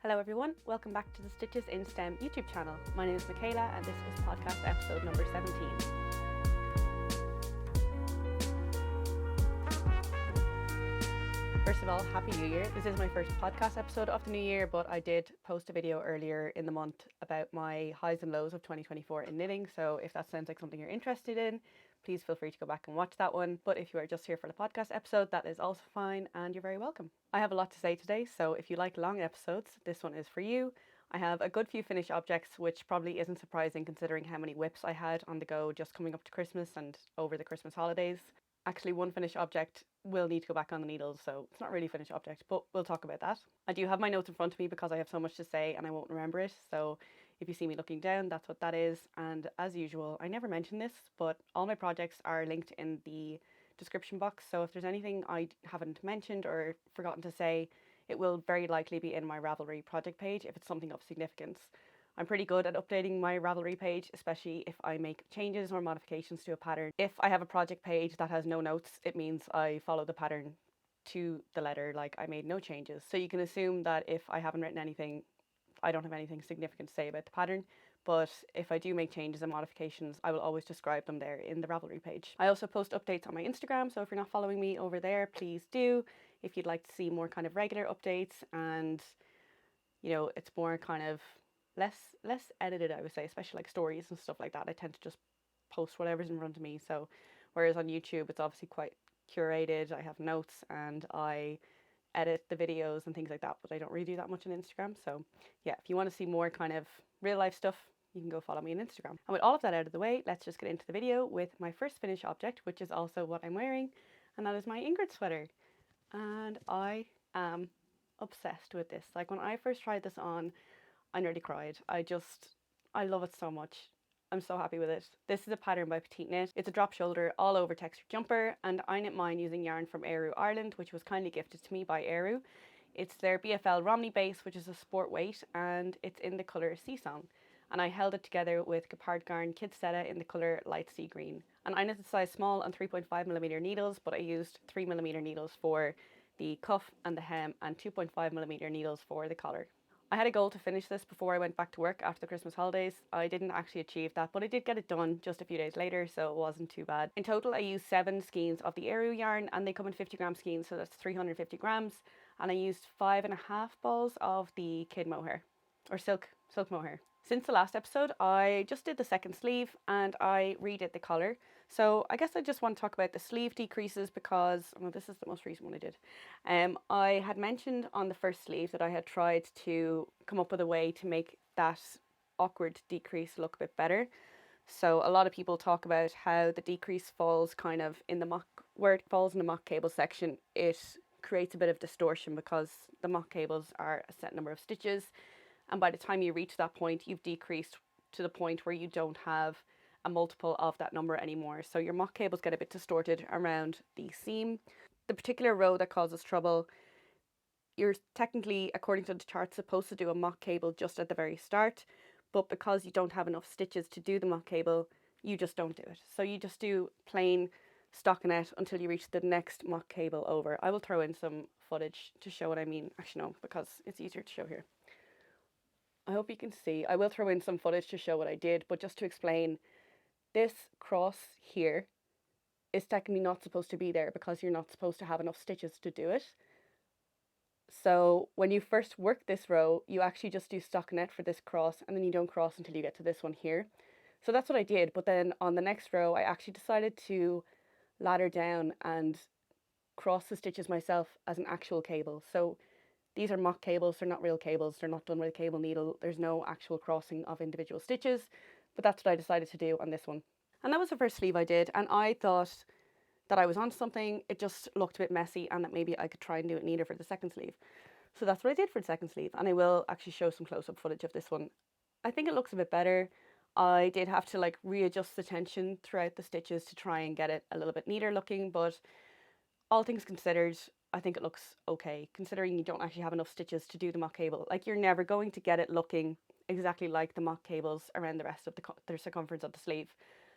Hello everyone, welcome back to the Stitches in STEM YouTube channel. My name is Michaela and this is podcast episode number 17. First of all, Happy New Year. This is my first podcast episode of the new year, but I did post a video earlier in the month about my highs and lows of 2024 in knitting, so if that sounds like something you're interested in, please feel free to go back and watch that one. But if you are just here for the podcast episode, that is also fine and you're very welcome. I have a lot to say today, so if you like long episodes, this one is for you. I have a good few finished objects, which probably isn't surprising considering how many whips I had on the go just coming up to Christmas and over the Christmas holidays. Actually, one finished object will need to go back on the needles, so it's not really a finished object, but we'll talk about that. I do have my notes in front of me because I have so much to say and I won't remember it, so if you see me looking down, that's what that is. And as usual, I never mention this, but all my projects are linked in the description box, so if there's anything I haven't mentioned or forgotten to say, it will very likely be in my Ravelry project page if it's something of significance. I'm pretty good at updating my Ravelry page, especially if I make changes or modifications to a pattern. If I have a project page that has no notes, it means I follow the pattern to the letter, like I made no changes. So you can assume that if I haven't written anything, I don't have anything significant to say about the pattern, but if I do make changes and modifications, I will always describe them there in the Ravelry page. I also post updates on my Instagram, so if you're not following me over there, please do. If you'd like to see more kind of regular updates and, you know, it's more kind of less edited, I would say, especially like stories and stuff like that. I tend to just post whatever's in front of me. So whereas on YouTube, it's obviously quite curated. I have notes and I edit the videos and things like that, but I don't really do that much on Instagram. So yeah, if you want to see more kind of real life stuff, you can go follow me on Instagram. And with all of that out of the way, let's just get into the video with my first finished object, which is also what I'm wearing, and that is my Ingrid sweater. And I am obsessed with this. Like when I first tried this on, I nearly cried. I love it so much. I'm so happy with it. This is a pattern by Petite Knit. It's a drop shoulder all over textured jumper, and I knit mine using yarn from Eru Ireland, which was kindly gifted to me by Eru. It's their BFL Romney base, which is a sport weight, and it's in the colour Sea Song. And I held it together with Gepard Garn Kid Seta in the colour Light Sea Green. And I knitted size small on 3.5mm needles, but I used 3mm needles for the cuff and the hem and 2.5mm needles for the collar. I had a goal to finish this before I went back to work after the Christmas holidays. I didn't actually achieve that, but I did get it done just a few days later, so it wasn't too bad. In total, I used 7 skeins of the Eru yarn, and they come in 50-gram skeins, so that's 350 grams. And I used 5.5 balls of the kid mohair, or silk mohair. Since the last episode, I just did the second sleeve and I redid the collar. So I guess I just want to talk about the sleeve decreases because, well, this is the most recent one I did. I had mentioned on the first sleeve that I had tried to come up with a way to make that awkward decrease look a bit better. So a lot of people talk about how the decrease falls kind of in the mock, where it falls in the mock cable section, it creates a bit of distortion because the mock cables are a set number of stitches. And by the time you reach that point, you've decreased to the point where you don't have a multiple of that number anymore. So your mock cables get a bit distorted around the seam. The particular row that causes trouble, you're technically, according to the chart, supposed to do a mock cable just at the very start. But because you don't have enough stitches to do the mock cable, you just don't do it. So you just do plain stockinette until you reach the next mock cable over. I will throw in some footage to show what I mean. Actually, no, because it's easier to show here. I hope you can see. I will throw in some footage to show what I did, but just to explain, this cross here is technically not supposed to be there because you're not supposed to have enough stitches to do it. So when you first work this row, you actually just do stockinette for this cross, and then you don't cross until you get to this one here. So that's what I did, but then on the next row, I actually decided to ladder down and cross the stitches myself as an actual cable. So these are mock cables, they're not real cables, they're not done with a cable needle, there's no actual crossing of individual stitches, but that's what I decided to do on this one. And that was the first sleeve I did, and I thought that I was onto something. It just looked a bit messy and that maybe I could try and do it neater for the second sleeve. So that's what I did for the second sleeve, and I will actually show some close-up footage of this one. I think it looks a bit better. I did have to like readjust the tension throughout the stitches to try and get it a little bit neater looking, but all things considered, I think it looks okay, considering you don't actually have enough stitches to do the mock cable. Like, you're never going to get it looking exactly like the mock cables around the rest of the circumference of the sleeve.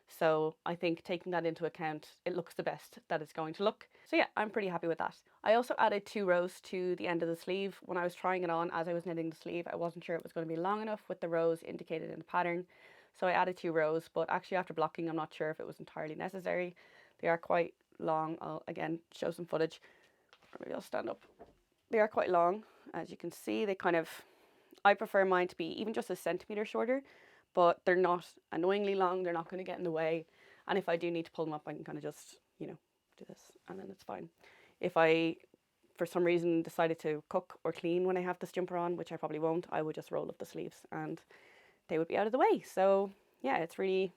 So I think taking that into account, it looks the best that it's going to look. So yeah, I'm pretty happy with that. I also added 2 rows to the end of the sleeve. When I was trying it on as I was knitting the sleeve, I wasn't sure it was going to be long enough with the rows indicated in the pattern. So I added 2 rows, but actually after blocking, I'm not sure if it was entirely necessary. They are quite long. I'll again show some footage, or maybe I'll stand up. They are quite long. As you can see, they kind of, I prefer mine to be even just a centimetre shorter, but they're not annoyingly long. They're not going to get in the way. And if I do need to pull them up, I can kind of just, you know, do this and then it's fine. If I, for some reason, decided to cook or clean when I have this jumper on, which I probably won't, I would just roll up the sleeves and they would be out of the way. So yeah, it's really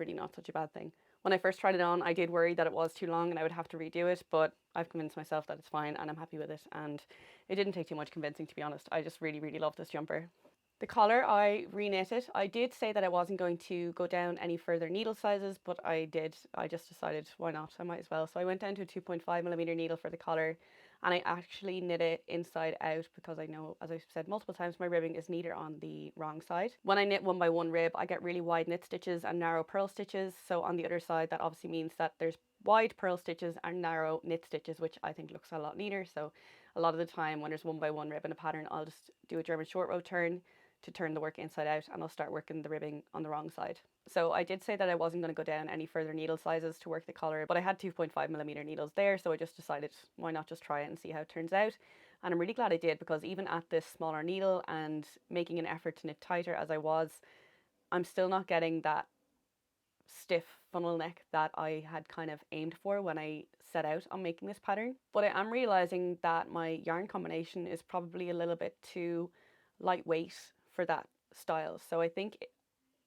not such a bad thing. When I first tried it on, I did worry that it was too long and I would have to redo it, but I've convinced myself that it's fine and I'm happy with it. And it didn't take too much convincing, to be honest. I just really love this jumper. The collar, I reknit it. I did say that I wasn't going to go down any further needle sizes, but I did. I just decided, why not? I might as well. So I went down to a 2.5mm needle for the collar, and I actually knit it inside out because I know, as I've said multiple times, my ribbing is neater on the wrong side. When I knit 1x1 rib, I get really wide knit stitches and narrow purl stitches. So on the other side, that obviously means that there's wide purl stitches and narrow knit stitches, which I think looks a lot neater. So a lot of the time when there's 1x1 rib in a pattern, I'll just do a German short row turn to turn the work inside out, and I'll start working the ribbing on the wrong side. So I did say that I wasn't going to go down any further needle sizes to work the collar, but I had 2.5mm needles there, so I just decided why not just try it and see how it turns out. And I'm really glad I did, because even at this smaller needle and making an effort to knit tighter as I was, I'm still not getting that stiff funnel neck that I had kind of aimed for when I set out on making this pattern. But I am realizing that my yarn combination is probably a little bit too lightweight for that style. So I think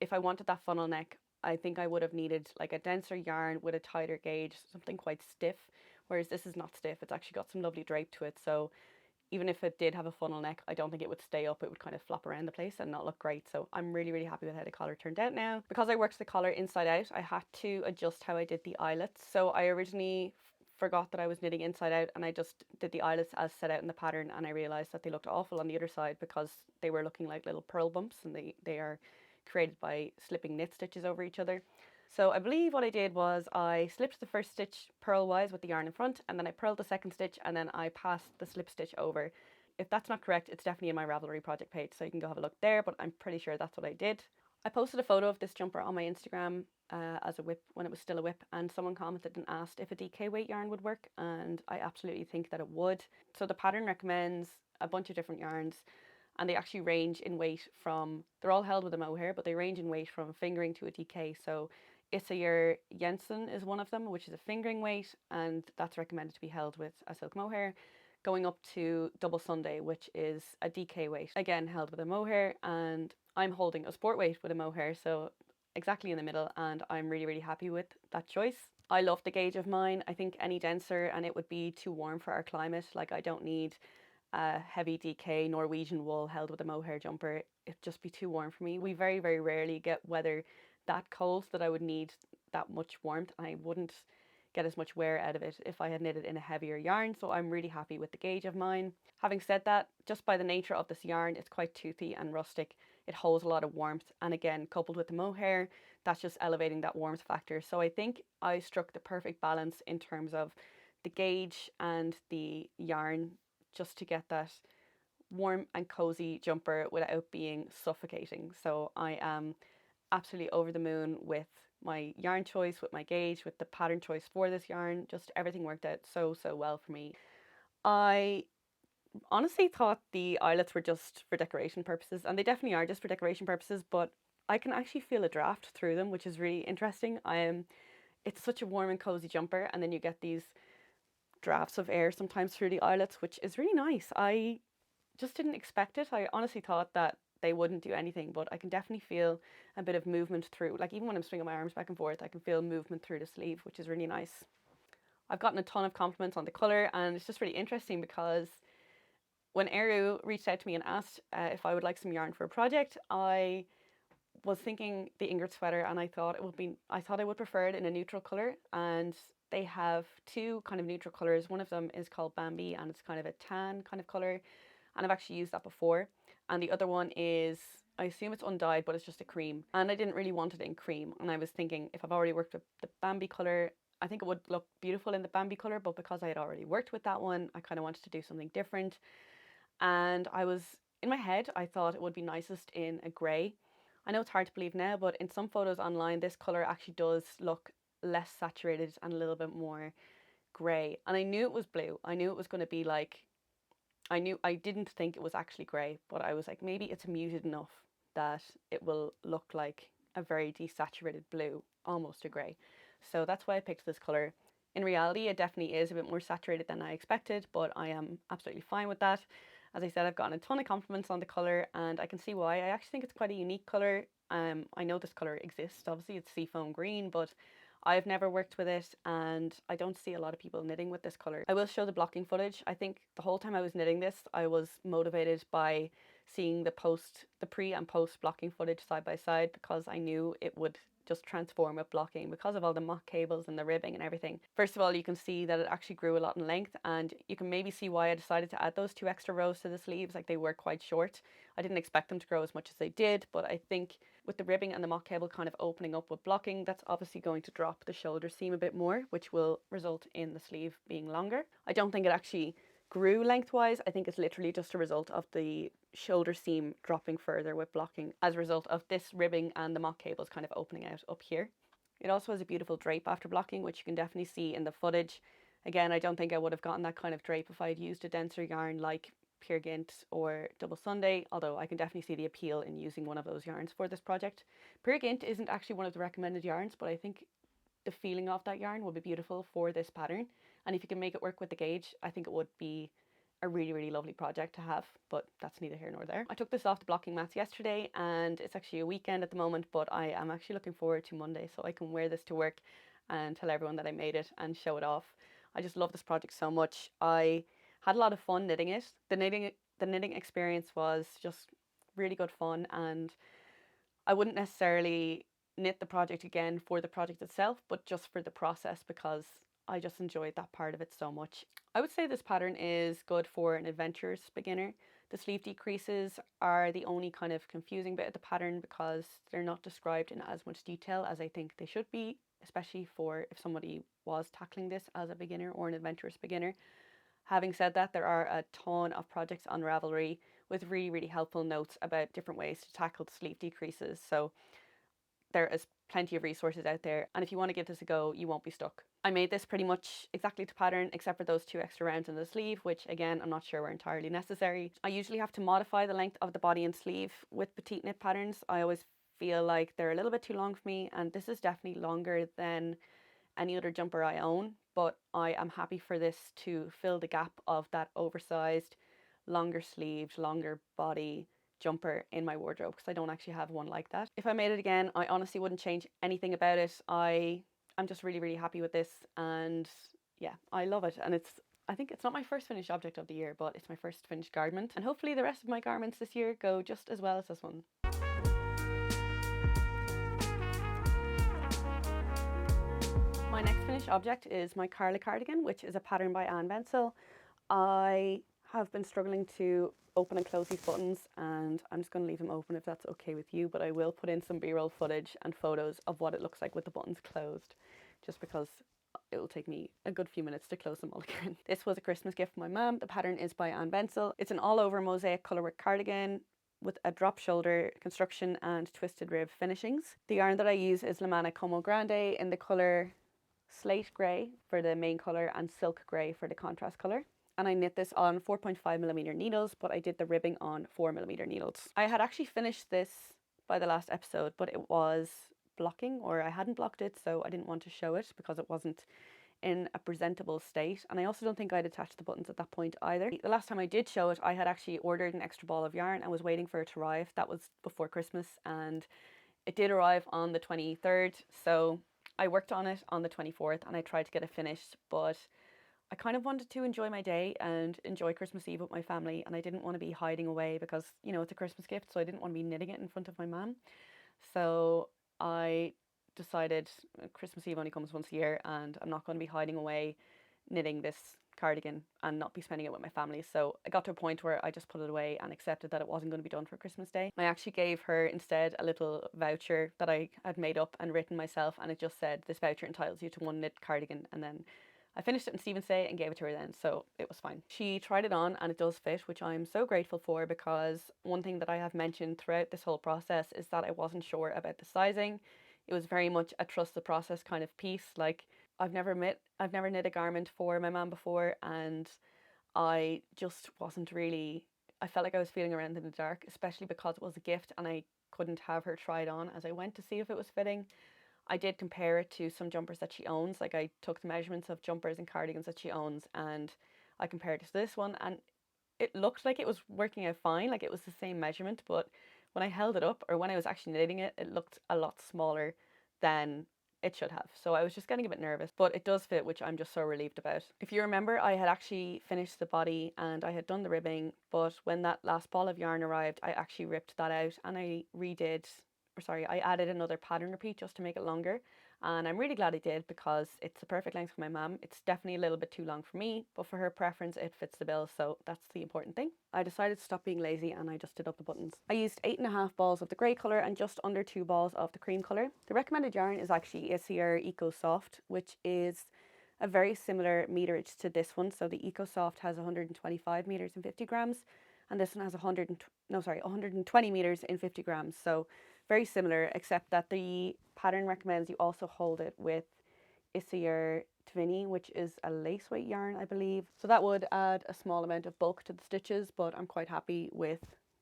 if I wanted that funnel neck, I think I would have needed like a denser yarn with a tighter gauge, something quite stiff, whereas this is not stiff. It's actually got some lovely drape to it. So even if it did have a funnel neck, I don't think it would stay up. It would kind of flop around the place and not look great. So I'm really happy with how the collar turned out now. Because I worked the collar inside out, I had to adjust how I did the eyelets. So I originally forgot that I was knitting inside out, and I just did the eyelets as set out in the pattern, and I realized that they looked awful on the other side because they were looking like little purl bumps, and they are created by slipping knit stitches over each other. So I believe what I did was I slipped the first stitch purl-wise with the yarn in front, and then I purled the second stitch, and then I passed the slip stitch over. If that's not correct, it's definitely in my Ravelry project page, so you can go have a look there, but I'm pretty sure that's what I did. I posted a photo of this jumper on my Instagram as a whip when it was still a whip, and someone commented and asked if a DK weight yarn would work, and I absolutely think that it would. So the pattern recommends a bunch of different yarns, and they actually range in weight from, they're all held with a mohair, but they range in weight from fingering to a DK. So Issayer Jensen is one of them, which is a fingering weight, and that's recommended to be held with a silk mohair, going up to Double Sunday, which is a DK weight, again held with a mohair, and I'm holding a sport weight with a mohair, so exactly in the middle, and I'm really happy with that choice. I love the gauge of mine. I think any denser and it would be too warm for our climate. Like, I don't need a heavy DK Norwegian wool held with a mohair jumper. It'd just be too warm for me. We very rarely get weather that cold that I would need that much warmth, and I wouldn't get as much wear out of it if I had knitted in a heavier yarn. So I'm really happy with the gauge of mine. Having said that, just by the nature of this yarn, it's quite toothy and rustic. It holds a lot of warmth, and again, coupled with the mohair, that's just elevating that warmth factor. So I think I struck the perfect balance in terms of the gauge and the yarn, just to get that warm and cozy jumper without being suffocating. So I am absolutely over the moon with my yarn choice, with my gauge, with the pattern choice for this yarn. Just everything worked out so well for me. I honestly thought the eyelets were just for decoration purposes, and they definitely are just for decoration purposes, but I can actually feel a draft through them, which is really interesting. It's such a warm and cozy jumper, and then you get these drafts of air sometimes through the eyelets, which is really nice. I just didn't expect it. I honestly thought that they wouldn't do anything, but I can definitely feel a bit of movement through, like even when I'm swinging my arms back and forth, I can feel movement through the sleeve, which is really nice. I've gotten a ton of compliments on the colour, and it's just really interesting because when Eru reached out to me and asked if I would like some yarn for a project, I was thinking the Ingrid Sweater, and I thought I would prefer it in a neutral colour, and they have two kind of neutral colours. One of them is called Bambi, and it's kind of a tan kind of colour, and I've actually used that before. And the other one is I assume it's undyed, but it's just a cream. And I didn't really want it in cream. And I was thinking, if I've already worked with the Bambi colour, I think it would look beautiful in the Bambi colour, but because I had already worked with that one, I kind of wanted to do something different. And in my head, I thought it would be nicest in a grey. I know it's hard to believe now, but in some photos online, this colour actually does look less saturated and a little bit more grey. And I knew it was blue. I knew it was going to be like, I didn't think it was actually grey, but I was like, maybe it's muted enough that it will look like a very desaturated blue, almost a grey. So that's why I picked this colour. In reality, it definitely is a bit more saturated than I expected, but I am absolutely fine with that. As I said, I've gotten a ton of compliments on the colour, and I can see why. I actually think it's quite a unique colour. I know this colour exists, obviously it's seafoam green, but I've never worked with it and I don't see a lot of people knitting with this colour. I will show the blocking footage. I think the whole time I was knitting this, I was motivated by seeing the pre and post blocking footage side by side, because I knew it would just transform with blocking because of all the mock cables and the ribbing and everything. First of all, you can see that it actually grew a lot in length, and you can maybe see why I decided to add those 2 extra rows to the sleeves. Like, they were quite short. I didn't expect them to grow as much as they did, but I think with the ribbing and the mock cable kind of opening up with blocking, that's obviously going to drop the shoulder seam a bit more, which will result in the sleeve being longer. I don't think it actually grew lengthwise. I think it's literally just a result of the shoulder seam dropping further with blocking as a result of this ribbing and the mock cables kind of opening out up here. It also has a beautiful drape after blocking, which you can definitely see in the footage. Again, I don't think I would have gotten that kind of drape if I had used a denser yarn like Peer Gynt or Double Sunday, although I can definitely see the appeal in using one of those yarns for this project. Peer Gynt isn't actually one of the recommended yarns, but I think the feeling of that yarn would be beautiful for this pattern, and if you can make it work with the gauge, I think it would be a really, really lovely project to have, but that's neither here nor there. I took this off the blocking mats yesterday, and it's actually a weekend at the moment, but I am actually looking forward to Monday so I can wear this to work and tell everyone that I made it and show it off. I just love this project so much. I had a lot of fun knitting it. The knitting experience was just really good fun, and I wouldn't necessarily knit the project again for the project itself, but just for the process, because I just enjoyed that part of it so much. I would say this pattern is good for an adventurous beginner. The sleeve decreases are the only kind of confusing bit of the pattern because they're not described in as much detail as I think they should be, especially for if somebody was tackling this as a beginner or an adventurous beginner. Having said that, there are a ton of projects on Ravelry with really, really helpful notes about different ways to tackle the sleeve decreases. So there is plenty of resources out there, and if you want to give this a go, you won't be stuck. I made this pretty much exactly to pattern, except for those 2 extra rounds in the sleeve, which again, I'm not sure were entirely necessary. I usually have to modify the length of the body and sleeve with petite knit patterns. I always feel like they're a little bit too long for me, and this is definitely longer than any other jumper I own, but I am happy for this to fill the gap of that oversized, longer sleeved, longer body jumper in my wardrobe, because I don't actually have one like that. If I made it again, I honestly wouldn't change anything about it. I'm just really, really happy with this, and yeah, I love it. And I think it's not my first finished object of the year, but it's my first finished garment, and hopefully the rest of my garments this year go just as well as this one. My next finished object is my Karla cardigan, which is a pattern by Anne Bensel. I have been struggling to open and close these buttons, and I'm just going to leave them open if that's okay with you, but I will put in some b-roll footage and photos of what it looks like with the buttons closed, just because it will take me a good few minutes to close them all again. This was a Christmas gift from my mum. The pattern is by Anne Bensel. It's an all-over mosaic colourwork cardigan with a drop shoulder construction and twisted rib finishings. The yarn that I use is Lamana Como Grande in the colour slate grey for the main colour and silk grey for the contrast colour. And I knit this on 4.5mm needles, but I did the ribbing on 4mm needles. I had actually finished this by the last episode, but it was blocking, or I hadn't blocked it, so I didn't want to show it because it wasn't in a presentable state, and I also don't think I'd attached the buttons at that point either. The last time I did show it, I had actually ordered an extra ball of yarn and was waiting for it to arrive. That was before Christmas, and it did arrive on the 23rd, so I worked on it on the 24th and I tried to get it finished, but I kind of wanted to enjoy my day and enjoy Christmas Eve with my family, and I didn't want to be hiding away because, you know, it's a Christmas gift, so I didn't want to be knitting it in front of my mum. So I decided Christmas Eve only comes once a year and I'm not going to be hiding away knitting this cardigan and not be spending it with my family. So I got to a point where I just put it away and accepted that it wasn't going to be done for Christmas Day. I actually gave her instead a little voucher that I had made up and written myself, and it just said, this voucher entitles you to one knit cardigan, and then I finished it on Stephen's Day and gave it to her then, so it was fine. She tried it on and it does fit, which I'm so grateful for, because one thing that I have mentioned throughout this whole process is that I wasn't sure about the sizing. It was very much a trust the process kind of piece. Like, I've never knit a garment for my mum before, and I just wasn't really, I felt like I was feeling around in the dark, especially because it was a gift and I couldn't have her try it on as I went to see if it was fitting. I did compare it to some jumpers that she owns. Like, I took the measurements of jumpers and cardigans that she owns and I compared it to this one, and it looked like it was working out fine. Like, it was the same measurement, but when I held it up, or when I was actually knitting it, it looked a lot smaller than it should have. So I was just getting a bit nervous, but it does fit, which I'm just so relieved about. If you remember, I had actually finished the body and I had done the ribbing, but when that last ball of yarn arrived, I actually ripped that out and I added another pattern repeat just to make it longer. And I'm really glad I did, because it's the perfect length for my mum. It's definitely a little bit too long for me, but for her preference, it fits the bill. So that's the important thing. I decided to stop being lazy and I just did up the buttons. I used 8.5 balls of the grey colour and just under 2 balls of the cream colour. The recommended yarn is actually Lavelier Eco Soft, which is a very similar meterage to this one. So the Eco Soft has 125 meters and 50 grams, and this one has 120 meters in 50 grams. So very similar, except that the pattern recommends you also hold it with Lavelier Tvini, which is a lace weight yarn, I believe. So that would add a small amount of bulk to the stitches, but I'm quite happy with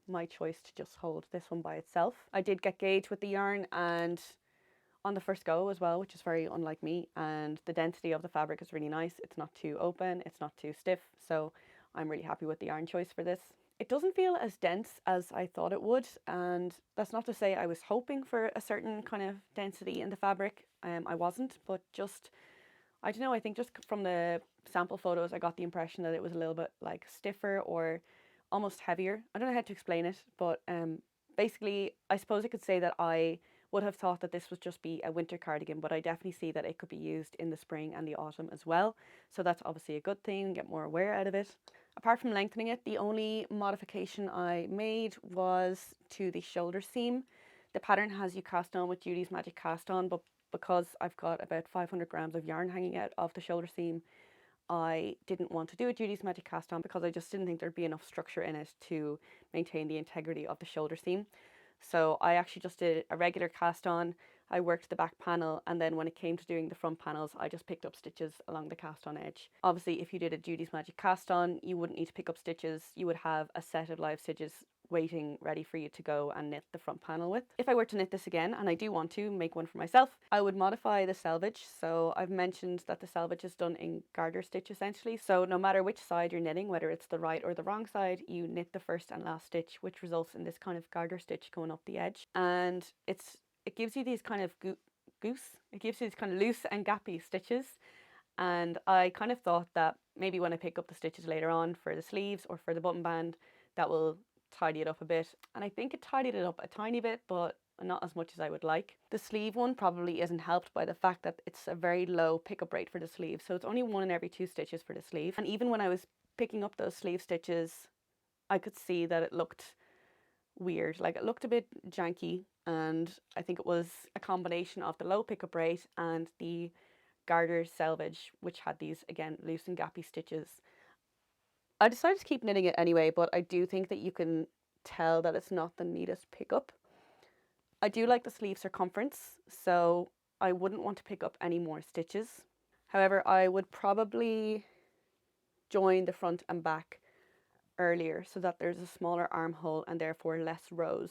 my choice to just hold this one by itself. I did get gauge with the yarn and on the first go as well, which is very unlike me, and the density of the fabric is really nice. It's not too open, it's not too stiff, so I'm really happy with the yarn choice for this. It doesn't feel as dense as I thought it would, and that's not to say I was hoping for a certain kind of density in the fabric. I wasn't, but just, I don't know, I think just from the sample photos I got the impression that it was a little bit like stiffer or almost heavier. I don't know how to explain it, but basically I suppose I could say that I would have thought that this would just be a winter cardigan, but I definitely see that it could be used in the spring and the autumn as well. So that's obviously a good thing, get more wear out of it. Apart from lengthening it, the only modification I made was to the shoulder seam. The pattern has you cast on with Judy's Magic Cast On, but because I've got about 500 grams of yarn hanging out of the shoulder seam, I didn't want to do a Judy's Magic Cast On because I just didn't think there'd be enough structure in it to maintain the integrity of the shoulder seam. So I actually just did a regular cast on. I worked the back panel, and then when it came to doing the front panels, I just picked up stitches along the cast on edge. Obviously, if you did a Judy's Magic Cast On, you wouldn't need to pick up stitches. You would have a set of live stitches waiting ready for you to go and knit the front panel with. If I were to knit this again, and I do want to make one for myself, I would modify the selvage. So I've mentioned that the selvage is done in garter stitch essentially. So no matter which side you're knitting, whether it's the right or the wrong side, you knit the first and last stitch, which results in this kind of garter stitch going up the edge. And it gives you these kind of loose and gappy stitches. And I kind of thought that maybe when I pick up the stitches later on for the sleeves or for the button band, that will tidy it up a bit. And I think it tidied it up a tiny bit, but not as much as I would like. The sleeve one probably isn't helped by the fact that it's a very low pickup rate for the sleeve. So it's only 1 in every 2 stitches for the sleeve. And even when I was picking up those sleeve stitches, I could see that it looked weird. Like, it looked a bit janky, and I think it was a combination of the low pickup rate and the garter selvage, which had these, again, loose and gappy stitches. I decided to keep knitting it anyway, but I do think that you can tell that it's not the neatest pickup. I do like the sleeve circumference, so I wouldn't want to pick up any more stitches. However, I would probably join the front and back earlier so that there's a smaller armhole and therefore less rows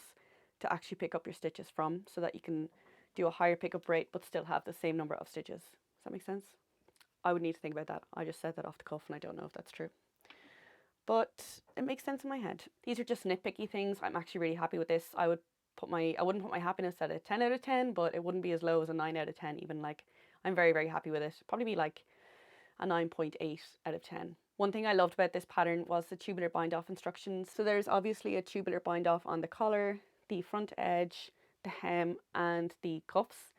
to actually pick up your stitches from, so that you can do a higher pickup rate but still have the same number of stitches. Does that make sense? I would need to think about that. I just said that off the cuff and I don't know if that's true, but it makes sense in my head. These are just nitpicky things. I'm actually really happy with this. I wouldn't put my happiness at a 10 out of 10, but it wouldn't be as low as a 9 out of 10 even. Like, I'm very, very happy with it. Probably be like a 9.8 out of 10. One thing I loved about this pattern was the tubular bind off instructions. So there's obviously a tubular bind off on the collar, the front edge, the hem and the cuffs.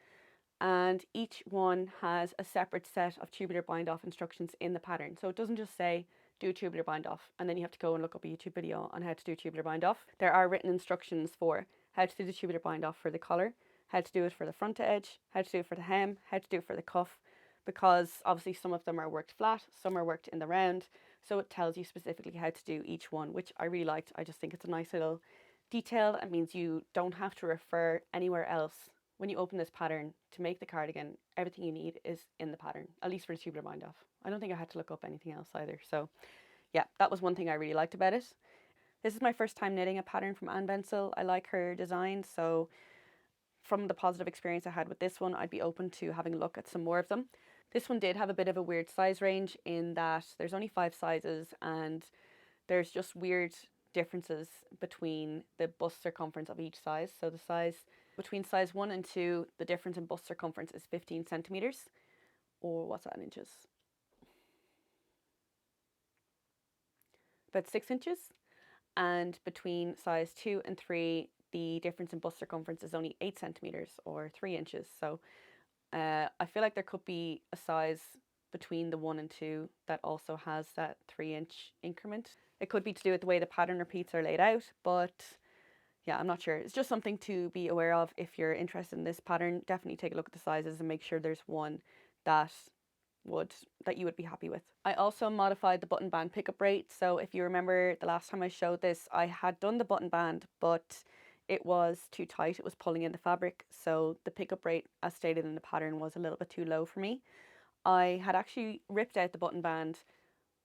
and each one has a separate set of tubular bind off instructions in the pattern. So it doesn't just say do tubular bind off and then you have to go and look up a YouTube video on how to do tubular bind off. There are written instructions for how to do the tubular bind off for the collar, how to do it for the front edge, how to do it for the hem, how to do it for the cuff, because obviously some of them are worked flat, some are worked in the round, so it tells you specifically how to do each one, which I really liked. I just think it's a nice little detail. It means you don't have to refer anywhere else when you open this pattern to make the cardigan. Everything you need is in the pattern, at least for the tubular bind off. I don't think I had to look up anything else either. So yeah, that was one thing I really liked about it. This is my first time knitting a pattern from Anne Bensel. I like her design, so from the positive experience I had with this one, I'd be open to having a look at some more of them. This one did have a bit of a weird size range in that there's only 5 sizes and there's just weird differences between the bust circumference of each size. So the size between size 1 and 2, the difference in bust circumference is 15 centimeters, or what's that in inches? About 6 inches. And between size 2 and 3, the difference in bust circumference is only 8 centimeters or 3 inches. So I feel like there could be a size between the 1 and 2 that also has that 3-inch increment. It could be to do with the way the pattern repeats are laid out, but yeah, I'm not sure. It's just something to be aware of if you're interested in this pattern. Definitely take a look at the sizes and make sure there's one that you would be happy with. I also modified the button band pickup rate. So if you remember the last time I showed this, I had done the button band, but it was too tight. It was pulling in the fabric. So the pickup rate, as stated in the pattern, was a little bit too low for me. I had actually ripped out the button band,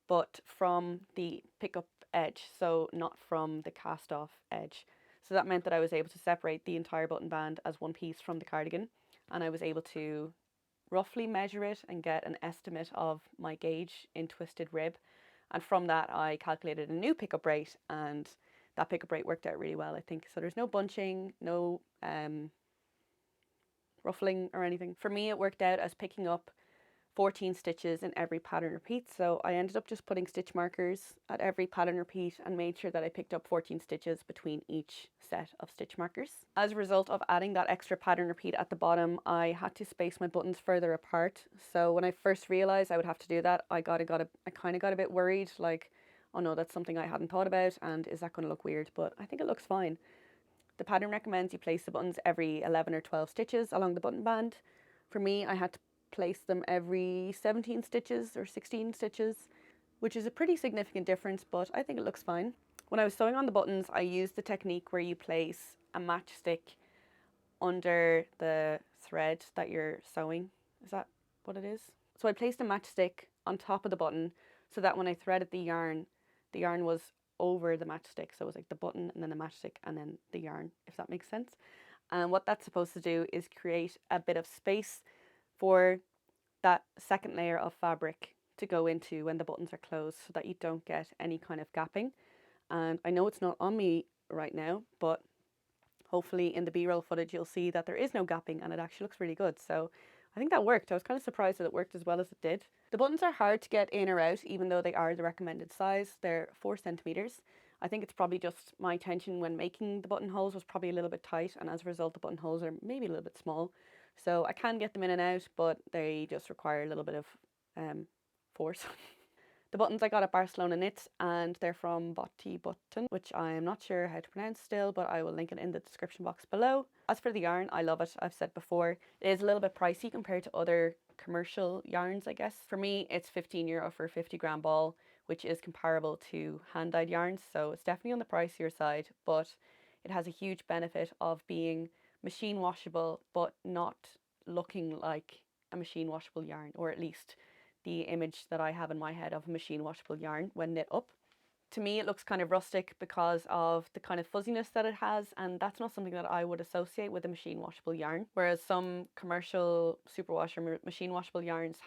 but from the pickup edge, so not from the cast off edge. So that meant that I was able to separate the entire button band as one piece from the cardigan, and I was able to roughly measure it and get an estimate of my gauge in twisted rib. And from that, I calculated a new pickup rate, and that pickup rate worked out really well, I think. So there's no bunching, no ruffling or anything. For me, it worked out as picking up 14 stitches in every pattern repeat. So I ended up just putting stitch markers at every pattern repeat and made sure that I picked up 14 stitches between each set of stitch markers. As a result of adding that extra pattern repeat at the bottom, I had to space my buttons further apart. So when I first realized I would have to do that, I kind of got a bit worried, like, oh no, that's something I hadn't thought about, and is that going to look weird? But I think it looks fine. The pattern recommends you place the buttons every 11 or 12 stitches along the button band. For me, I had to place them every 17 stitches or 16 stitches, which is a pretty significant difference, but I think it looks fine. When I was sewing on the buttons, I used the technique where you place a matchstick under the thread that you're sewing. Is that what it is? So I placed a matchstick on top of the button so that when I threaded the yarn was over the matchstick. So it was like the button and then the matchstick and then the yarn, if that makes sense. And what that's supposed to do is create a bit of space for that second layer of fabric to go into when the buttons are closed, so that you don't get any kind of gapping. And I know it's not on me right now, but hopefully in the B-roll footage you'll see that there is no gapping and it actually looks really good. So I think that worked. I was kind of surprised that it worked as well as it did. The buttons are hard to get in or out, even though they are the recommended size. They're 4 centimeters. I think it's probably just my tension when making the buttonholes was probably a little bit tight, and as a result the buttonholes are maybe a little bit small. So I can get them in and out, but they just require a little bit of force. The buttons I got at Barcelona Knits, and they're from Botti Button, which I'm not sure how to pronounce still, but I will link it in the description box below. As for the yarn, I love it. I've said before, it is a little bit pricey compared to other commercial yarns, I guess. For me, it's €15 for a 50-gram ball, which is comparable to hand-dyed yarns, so it's definitely on the pricier side, but it has a huge benefit of being machine washable, but not looking like a machine washable yarn, or at least the image that I have in my head of a machine washable yarn when knit up. To me, it looks kind of rustic because of the kind of fuzziness that it has, and that's not something that I would associate with a machine washable yarn. Whereas some commercial superwash or machine washable yarns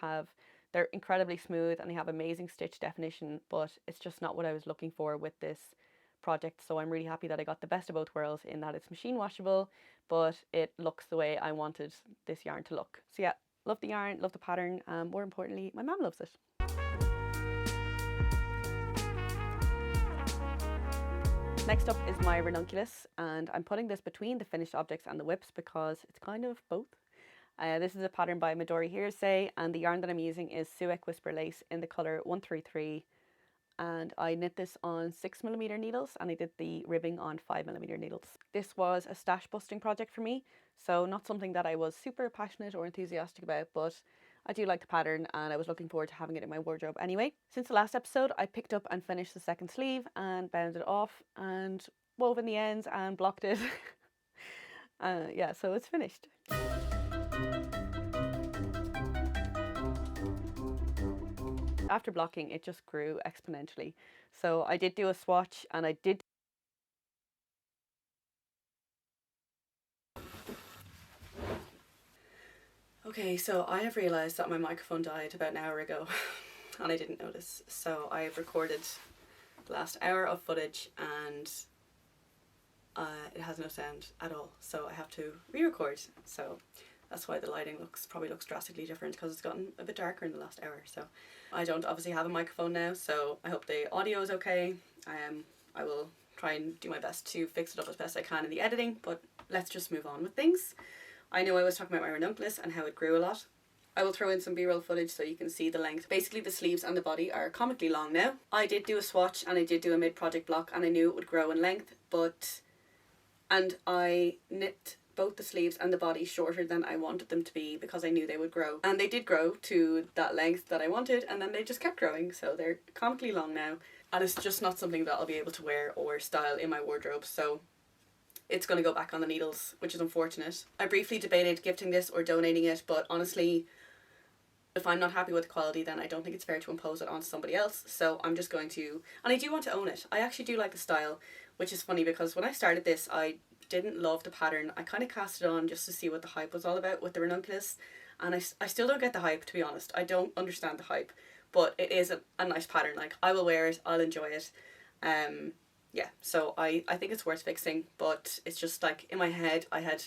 they're incredibly smooth and they have amazing stitch definition, but it's just not what I was looking for with this project. So I'm really happy that I got the best of both worlds in that it's machine washable, but it looks the way I wanted this yarn to look. So yeah, love the yarn, love the pattern, and more importantly, my mum loves it. Next up is my Ranunculus, and I'm putting this between the finished objects and the whips because it's kind of both. This is a pattern by Midori Hearsay, and the yarn that I'm using is Suec Whisper Lace in the colour 133. And I knit this on 6mm needles, and I did the ribbing on 5mm needles. This was a stash busting project for me, so not something that I was super passionate or enthusiastic about, but I do like the pattern and I was looking forward to having it in my wardrobe anyway. Since the last episode, I picked up and finished the second sleeve and bound it off and wove in the ends and blocked it. Yeah, so it's finished. After blocking, it just grew exponentially. So I did do a swatch, and I did. Okay, so I have realised that my microphone died about an hour ago and I didn't notice. So I have recorded the last hour of footage and it has no sound at all. So I have to re-record. So that's why the lighting probably looks drastically different, because it's gotten a bit darker in the last hour. So I don't obviously have a microphone now, so I hope the audio is okay. I will try and do my best to fix it up as best I can in the editing, but let's just move on with things. I know I was talking about my ranunculus and how it grew a lot. I will throw in some b-roll footage so you can see the length. Basically the sleeves and the body are comically long now. I did do a swatch and I did do a mid-project block, and I knew it would grow in length, and I knit both the sleeves and the body shorter than I wanted them to be because I knew they would grow. And they did grow to that length that I wanted, and then they just kept growing, so they're comically long now. And it's just not something that I'll be able to wear or style in my wardrobe, so it's going to go back on the needles, which is unfortunate. I briefly debated gifting this or donating it, but honestly, if I'm not happy with the quality, then I don't think it's fair to impose it on somebody else. So I'm just going to, and I do want to own it. I actually do like the style, which is funny because when I started this, I didn't love the pattern. I kind of cast it on just to see what the hype was all about with the ranunculus, and I still don't get the hype, to be honest. I don't understand the hype, but it is a nice pattern. Like, I will wear it, I'll enjoy it. Yeah, so I think it's worth fixing, but it's just like in my head I had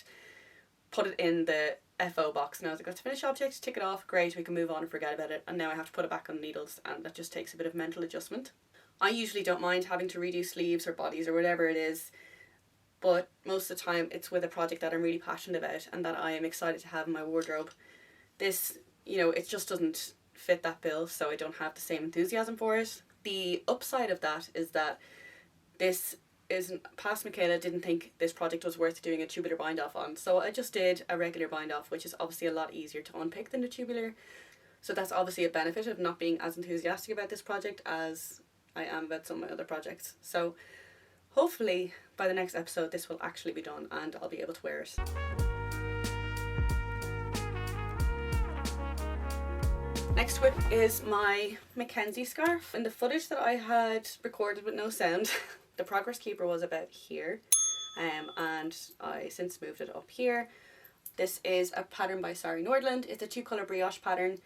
put it in the FO box and I was like, let's finish object, tick it off, great, we can move on and forget about it, and now I have to put it back on needles, and that just takes a bit of mental adjustment. I usually don't mind having to redo sleeves or bodies or whatever it is, but most of the time it's with a project that I'm really passionate about and that I am excited to have in my wardrobe. This, it just doesn't fit that bill, so I don't have the same enthusiasm for it. The upside of that is that past MacLeod didn't think this project was worth doing a tubular bind off on, so I just did a regular bind off, which is obviously a lot easier to unpick than a tubular. So that's obviously a benefit of not being as enthusiastic about this project as I am about some of my other projects. So hopefully by the next episode this will actually be done and I'll be able to wear it. Next whip is my Mackenzie scarf. In the footage that I had recorded with no sound, the progress keeper was about here, and I since moved it up here. This is a pattern by Sari Nordland. It's a 2-colour brioche pattern,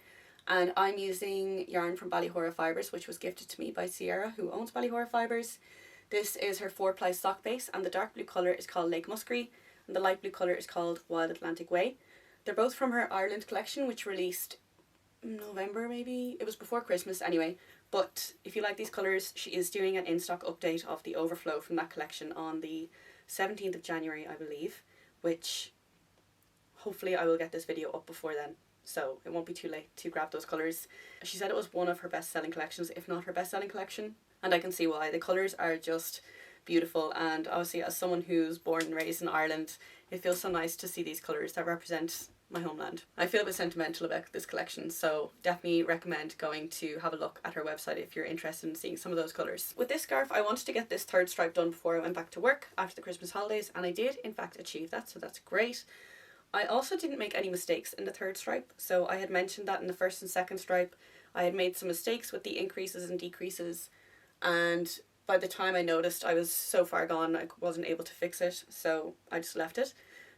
and I'm using yarn from Ballyhora Fibres, which was gifted to me by Sierra, who owns Ballyhora Fibres. This is her 4-ply sock base, and the dark blue colour is called Lake Muskery, and the light blue colour is called Wild Atlantic Way. They're both from her Ireland collection, which released November, maybe? It was before Christmas anyway. But if you like these colours, she is doing an in-stock update of the overflow from that collection on the 17th of January, I believe, which hopefully I will get this video up before then, so it won't be too late to grab those colours. She said it was one of her best-selling collections, if not her best-selling collection, and I can see why. The colours are just beautiful, and obviously as someone who's born and raised in Ireland, it feels so nice to see these colours that represent my homeland. I feel a bit sentimental about this collection, so definitely recommend going to have a look at her website if you're interested in seeing some of those colours. With this scarf, I wanted to get this third stripe done before I went back to work after the Christmas holidays, and I did in fact achieve that, so that's great. I also didn't make any mistakes in the third stripe, so I had mentioned that in the first and second stripe I had made some mistakes with the increases and decreases, and by the time I noticed I was so far gone I wasn't able to fix it, so I just left it.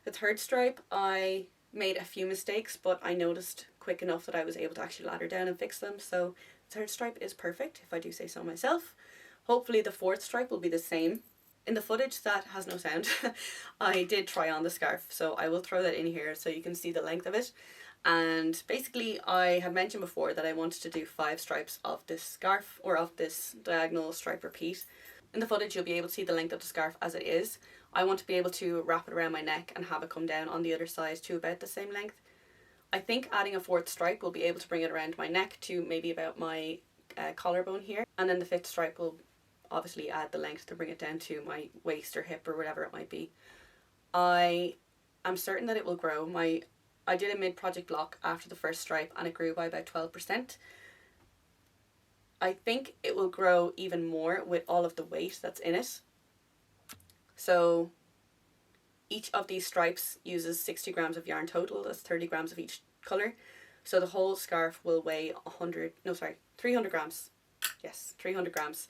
The third stripe I made a few mistakes, but I noticed quick enough that I was able to actually ladder down and fix them, so the third stripe is perfect, if I do say so myself. Hopefully the fourth stripe will be the same. In the footage that has no sound, I did try on the scarf, so I will throw that in here so you can see the length of it. And basically I had mentioned before that I wanted to do 5 stripes of this scarf, or of this diagonal stripe repeat. In the footage you'll be able to see the length of the scarf as it is. I want to be able to wrap it around my neck and have it come down on the other side to about the same length. I think adding a 4th stripe will be able to bring it around my neck to maybe about my collarbone here, and then the 5th stripe will obviously add the length to bring it down to my waist or hip or whatever it might be. I am certain that it will grow. I did a mid-project block after the first stripe and it grew by about 12%. I think it will grow even more with all of the weight that's in it. So each of these stripes uses 60 grams of yarn total. That's 30 grams of each colour. So the whole scarf will weigh 300 grams. Yes, 300 grams.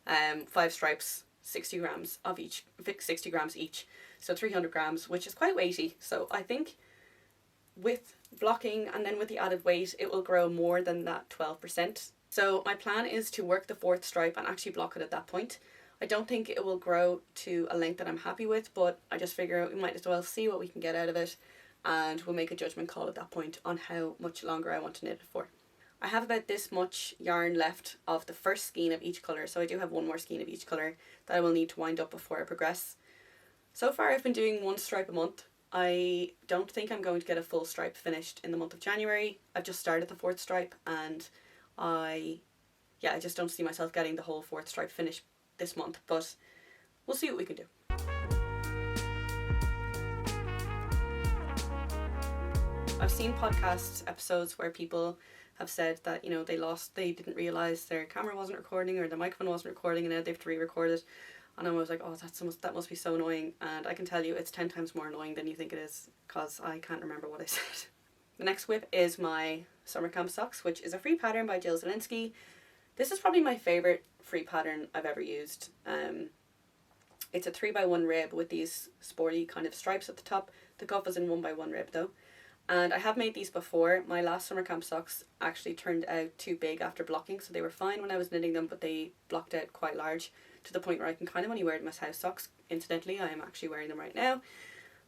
5 stripes, 60 grams of each, 60 grams each. So 300 grams, which is quite weighty. So I think with blocking and then with the added weight, it will grow more than that 12%. So my plan is to work the 4th stripe and actually block it at that point. I don't think it will grow to a length that I'm happy with, but I just figure we might as well see what we can get out of it, and we'll make a judgment call at that point on how much longer I want to knit it for. I have about this much yarn left of the first skein of each colour, so I do have one more skein of each colour that I will need to wind up before I progress. So far I've been doing 1 stripe a month. I don't think I'm going to get a full stripe finished in the month of January. I've just started the 4th stripe, and I just don't see myself getting the whole 4th stripe finished this month, but we'll see what we can do. I've seen podcast episodes where people have said that, you know, they didn't realise their camera wasn't recording or the microphone wasn't recording, and now they have to re-record it. And I was like, oh, that must be so annoying. And I can tell you it's 10 times more annoying than you think it is, because I can't remember what I said. The next whip is my summer camp socks, which is a free pattern by Jill Zielinski. This is probably my favourite free pattern I've ever used. It's a 3x1 rib with these sporty kind of stripes at the top. The cuff is in 1x1 rib though. And I have made these before. My last summer camp socks actually turned out too big after blocking, so they were fine when I was knitting them, but they blocked out quite large to the point where I can kind of only wear them as house socks. Incidentally, I am actually wearing them right now.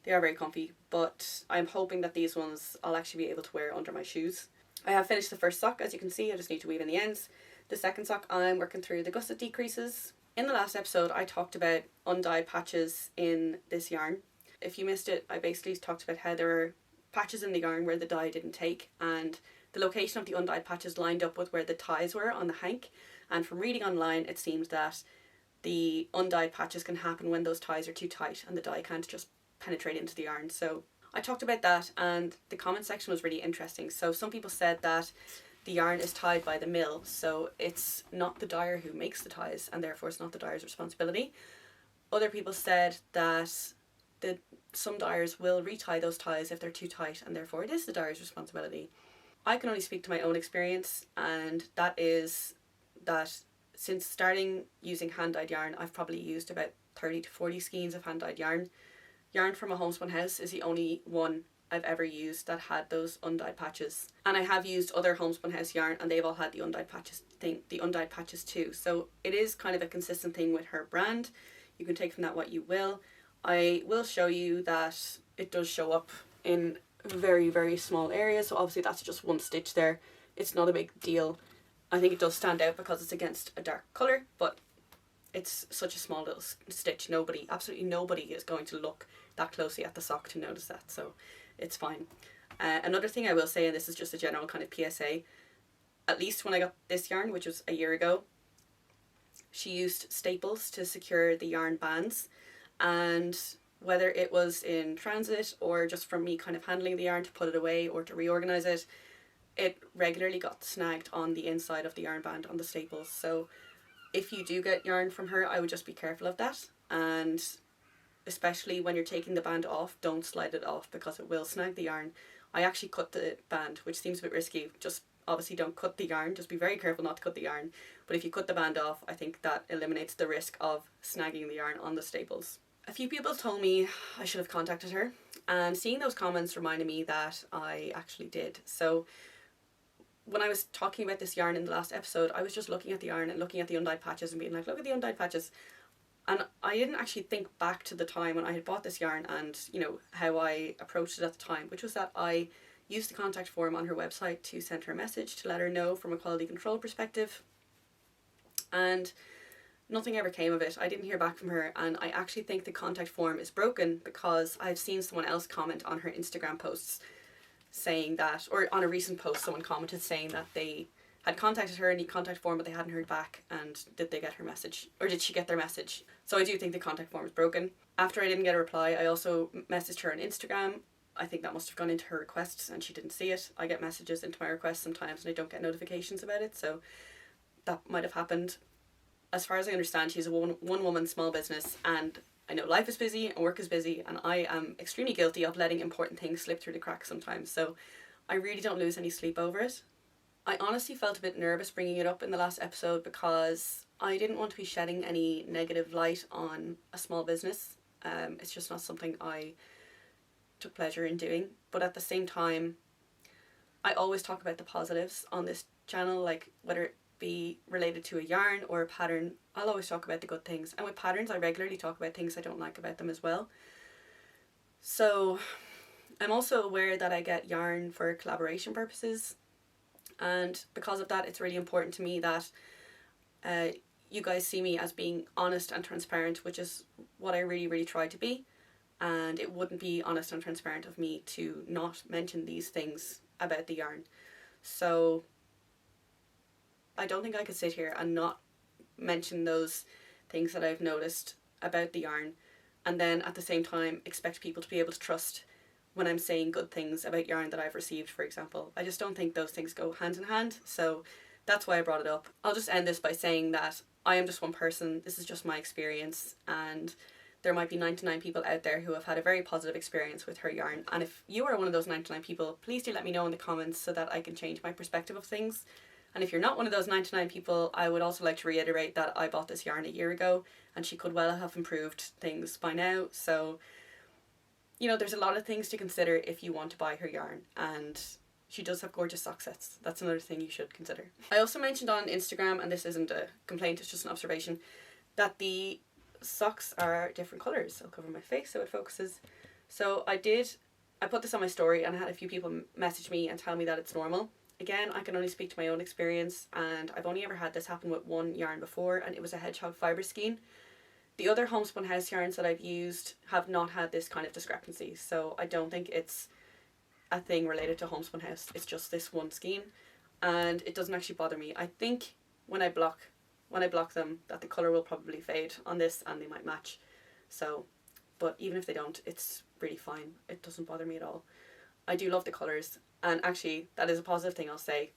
They are very comfy, but I'm hoping that these ones I'll actually be able to wear under my shoes. I have finished the first sock, as you can see. I just need to weave in the ends. The second sock, I'm working through the gusset decreases. In the last episode, I talked about undyed patches in this yarn. If you missed it, I basically talked about how there are patches in the yarn where the dye didn't take, and the location of the undyed patches lined up with where the ties were on the hank. And from reading online, it seems that the undyed patches can happen when those ties are too tight and the dye can't just penetrate into the yarn. So I talked about that, and the comment section was really interesting. So some people said that the yarn is tied by the mill, so it's not the dyer who makes the ties, and therefore it's not the dyer's responsibility. Other people said that some dyers will retie those ties if they're too tight, and therefore it is the dyer's responsibility. I can only speak to my own experience, and that is that since starting using hand-dyed yarn, I've probably used about 30 to 40 skeins of hand-dyed yarn. Yarn from a homespun house is the only one I've ever used that had those undyed patches. And I have used other homespun house yarn, and they've all had the undyed patches too. So it is kind of a consistent thing with her brand. You can take from that what you will. I will show you that it does show up in very, very small areas. So obviously that's just one stitch there. It's not a big deal. I think it does stand out because it's against a dark colour, but it's such a small little stitch. Absolutely nobody is going to look that closely at the sock to notice that, so it's fine. Another thing I will say, and this is just a general kind of PSA, at least when I got this yarn, which was a year ago, she used staples to secure the yarn bands, and whether it was in transit or just from me kind of handling the yarn to put it away or to reorganize it, it regularly got snagged on the inside of the yarn band on the staples. So if you do get yarn from her, I would just be careful of that, and especially when you're taking the band off, don't slide it off because it will snag the yarn. I actually cut the band, which seems a bit risky. Just obviously don't cut the yarn, just be very careful not to cut the yarn, but if you cut the band off, I think that eliminates the risk of snagging the yarn on the staples. A few people told me I should have contacted her, and seeing those comments reminded me that I actually did. So when I was talking about this yarn in the last episode, I was just looking at the yarn and looking at the undyed patches and being like, look at the undyed patches. And I didn't actually think back to the time when I had bought this yarn and, you know, how I approached it at the time, which was that I used the contact form on her website to send her a message to let her know from a quality control perspective. And nothing ever came of it. I didn't hear back from her, and I actually think the contact form is broken because I've seen someone else comment on her Instagram posts saying that, or on a recent post someone commented saying that they had contacted her in the contact form but they hadn't heard back, and did they get her message, or did she get their message? So I do think the contact form is broken. After I didn't get a reply, I also messaged her on Instagram. I think that must have gone into her requests and she didn't see it. I get messages into my requests sometimes and I don't get notifications about it, so that might have happened. As far as I understand, she's a one woman small business, and I know life is busy and work is busy, and I am extremely guilty of letting important things slip through the cracks sometimes, so I really don't lose any sleep over it. I honestly felt a bit nervous bringing it up in the last episode because I didn't want to be shedding any negative light on a small business. It's just not something I took pleasure in doing, but at the same time, I always talk about the positives on this channel, like whether it be related to a yarn or a pattern, I'll always talk about the good things. And with patterns, I regularly talk about things I don't like about them as well. So I'm also aware that I get yarn for collaboration purposes, and because of that, it's really important to me that you guys see me as being honest and transparent, which is what I really try to be. And it wouldn't be honest and transparent of me to not mention these things about the yarn. So I don't think I could sit here and not mention those things that I've noticed about the yarn, and then at the same time expect people to be able to trust when I'm saying good things about yarn that I've received, for example. I just don't think those things go hand in hand, so that's why I brought it up. I'll just end this by saying that I am just one person, this is just my experience, and there might be 99 people out there who have had a very positive experience with her yarn, and if you are one of those 99 people, please do let me know in the comments so that I can change my perspective of things. And if you're not one of those 99 people, I would also like to reiterate that I bought this yarn a year ago and she could well have improved things by now. So, you know, there's a lot of things to consider if you want to buy her yarn, and she does have gorgeous sock sets. That's another thing you should consider. I also mentioned on Instagram, and this isn't a complaint, it's just an observation, that the socks are different colours. I'll cover my face so it focuses. So I put this on my story and I had a few people message me and tell me that it's normal. Again, I can only speak to my own experience, and I've only ever had this happen with one yarn before, and it was a hedgehog fibre skein. The other homespun house yarns that I've used have not had this kind of discrepancy, so I don't think it's a thing related to homespun house. It's just this one skein, and it doesn't actually bother me. I think when I block them, that the colour will probably fade on this and they might match. So, but even if they don't, it's really fine. It doesn't bother me at all. I do love the colours, and actually that is a positive thing I'll say.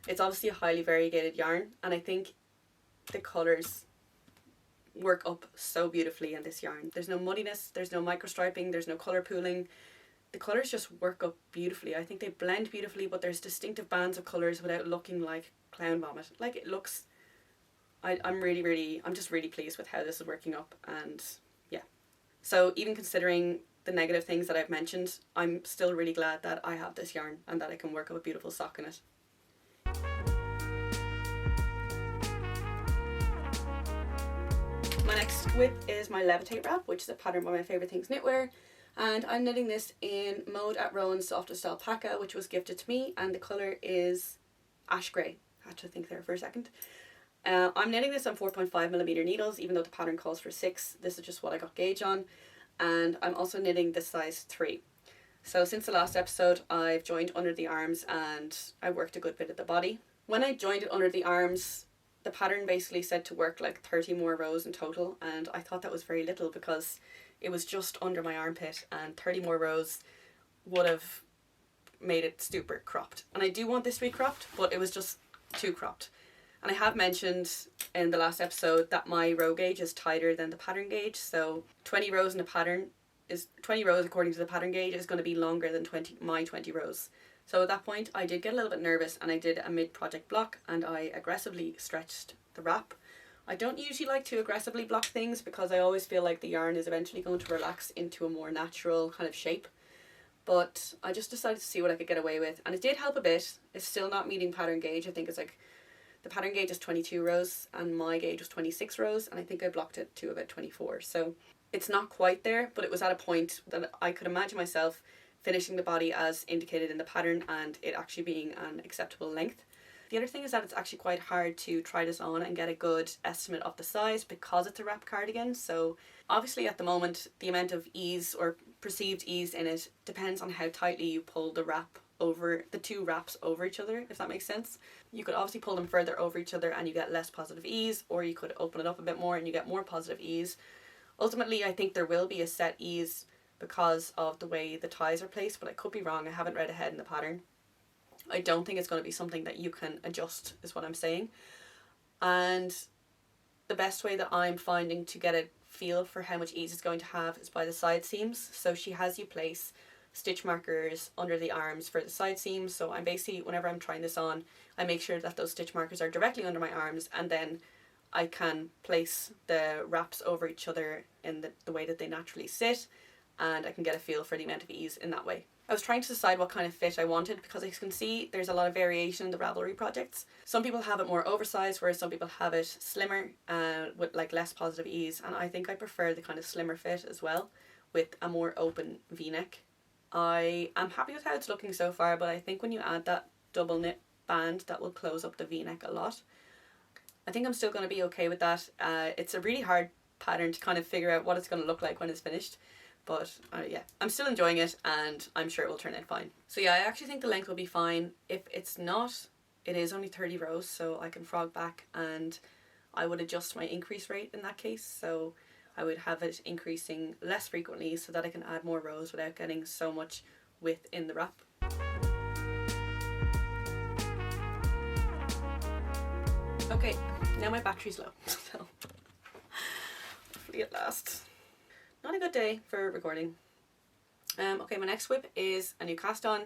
It's obviously a highly variegated yarn, and I think the colours work up so beautifully in this yarn. There's no muddiness, there's no microstriping, there's no colour pooling. The colours just work up beautifully. I think they blend beautifully, but there's distinctive bands of colours without looking like clown vomit. Like, it looks, I'm just really pleased with how this is working up, and yeah. So even considering the negative things that I've mentioned, I'm still really glad that I have this yarn and that I can work up a beautiful sock in it. My next whip is my Levitate Wrap, which is a pattern by My Favourite Things Knitwear, and I'm knitting this in Mode at Rowan's Softest Alpaca, which was gifted to me, and the colour is ash grey. I had to think there for a second. I'm knitting this on 4.5mm needles, even though the pattern calls for 6. This is just what I got gauge on. And I'm also knitting the size 3. So since the last episode, I've joined under the arms and I worked a good bit at the body. When I joined it under the arms, the pattern basically said to work like 30 more rows in total, and I thought that was very little because it was just under my armpit, and 30 more rows would have made it super cropped. And I do want this to be cropped, but it was just too cropped. And I have mentioned in the last episode that my row gauge is tighter than the pattern gauge, so 20 rows in a pattern is 20 rows according to the pattern gauge is going to be longer than my 20 rows. So at that point I did get a little bit nervous, and I did a mid-project block and I aggressively stretched the wrap. I don't usually like to aggressively block things because I always feel like the yarn is eventually going to relax into a more natural kind of shape. But I just decided to see what I could get away with, and it did help a bit. It's still not meeting pattern gauge. I think it's like, the pattern gauge is 22 rows and my gauge was 26 rows, and I think I blocked it to about 24. So it's not quite there, but it was at a point that I could imagine myself finishing the body as indicated in the pattern and it actually being an acceptable length. The other thing is that it's actually quite hard to try this on and get a good estimate of the size because it's a wrap cardigan. So obviously at the moment the amount of ease or perceived ease in it depends on how tightly you pull the wrap over, the two wraps over each other, if that makes sense. You could obviously pull them further over each other and you get less positive ease, or you could open it up a bit more and you get more positive ease. Ultimately, I think there will be a set ease because of the way the ties are placed, but I could be wrong. I haven't read ahead in the pattern. I don't think it's going to be something that you can adjust, is what I'm saying. And the best way that I'm finding to get a feel for how much ease it's going to have is by the side seams. So she has you place stitch markers under the arms for the side seams. So I'm basically, whenever I'm trying this on, I make sure that those stitch markers are directly under my arms, and then I can place the wraps over each other in the way that they naturally sit, and I can get a feel for the amount of ease in that way. I was trying to decide what kind of fit I wanted, because as you can see there's a lot of variation in the Ravelry projects. Some people have it more oversized, whereas some people have it slimmer with like less positive ease, and I think I prefer the kind of slimmer fit as well, with a more open v-neck. I am happy with how it's looking so far, but I think when you add that double knit band, that will close up the v-neck a lot. I think I'm still going to be okay with that. It's a really hard pattern to kind of figure out what it's going to look like when it's finished. But yeah, I'm still enjoying it, and I'm sure it will turn out fine. So yeah, I actually think the length will be fine. If it's not, it is only 30 rows, so I can frog back, and I would adjust my increase rate in that case. So I would have it increasing less frequently so that I can add more rows without getting so much width in the wrap. Okay, now my battery's low, so hopefully it lasts. Not a good day for recording. Okay, my next whip is a new cast on.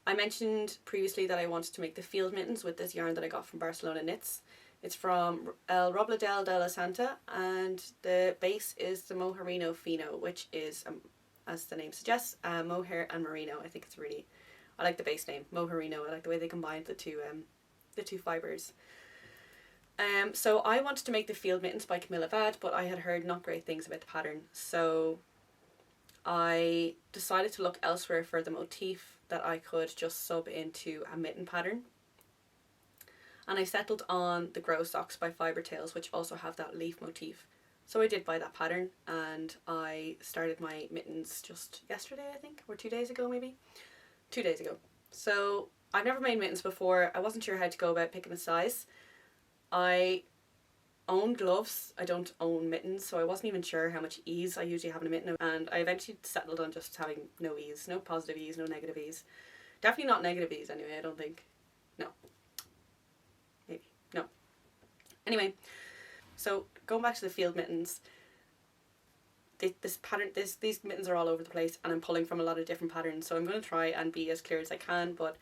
I mentioned previously that I wanted to make the field mittens with this yarn that I got from Barcelona Knits. It's from El Robledel de la Santa, and the base is the Mohairino Fino, which is, as the name suggests, mohair and merino. I think it's really, I like the base name, Mohairino. I like the way they combined the two fibres. So I wanted to make the field mittens by Camilla Vad, but I had heard not great things about the pattern, so I decided to look elsewhere for the motif that I could just sub into a mitten pattern. And I settled on the Grow Socks by Fibre Tales, which also have that leaf motif. So I did buy that pattern, and I started my mittens just yesterday, I think, or 2 days ago maybe? 2 days ago. So I've never made mittens before. I wasn't sure how to go about picking a size. I own gloves, I don't own mittens, so I wasn't even sure how much ease I usually have in a mitten, and I eventually settled on just having no ease, no positive ease, no negative ease. Definitely not negative ease anyway, I don't think. No. Maybe. No. Anyway, so going back to the field mittens, these mittens are all over the place, and I'm pulling from a lot of different patterns, so I'm going to try and be as clear as I can, but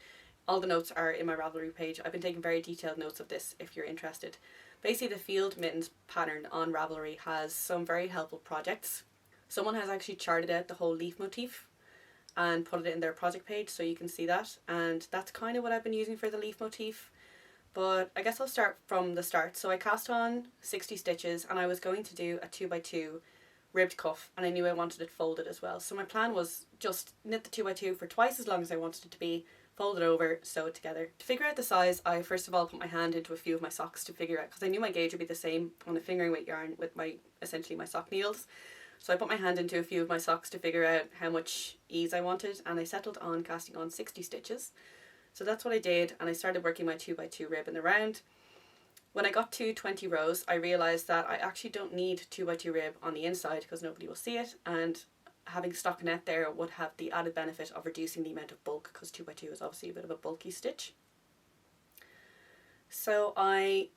all the notes are in my Ravelry page. I've been taking very detailed notes of this if you're interested. Basically, the field mittens pattern on Ravelry has some very helpful projects. Someone has actually charted out the whole leaf motif and put it in their project page, so you can see that, and that's kind of what I've been using for the leaf motif. But I guess I'll start from the start. So I cast on 60 stitches, and I was going to do a 2x2 ribbed cuff, and I knew I wanted it folded as well. So my plan was just knit the 2x2 for twice as long as I wanted it to be, fold it over, sew it together. To figure out the size, I first of all put my hand into a few of my socks to figure out, because I knew my gauge would be the same on a fingering weight yarn with essentially my sock needles. So I put my hand into a few of my socks to figure out how much ease I wanted, and I settled on casting on 60 stitches. So that's what I did, and I started working my 2x2 rib in the round. When I got to 20 rows, I realised that I actually don't need 2x2 rib on the inside because nobody will see it, and having stockinette there would have the added benefit of reducing the amount of bulk, because 2x2 is obviously a bit of a bulky stitch. So I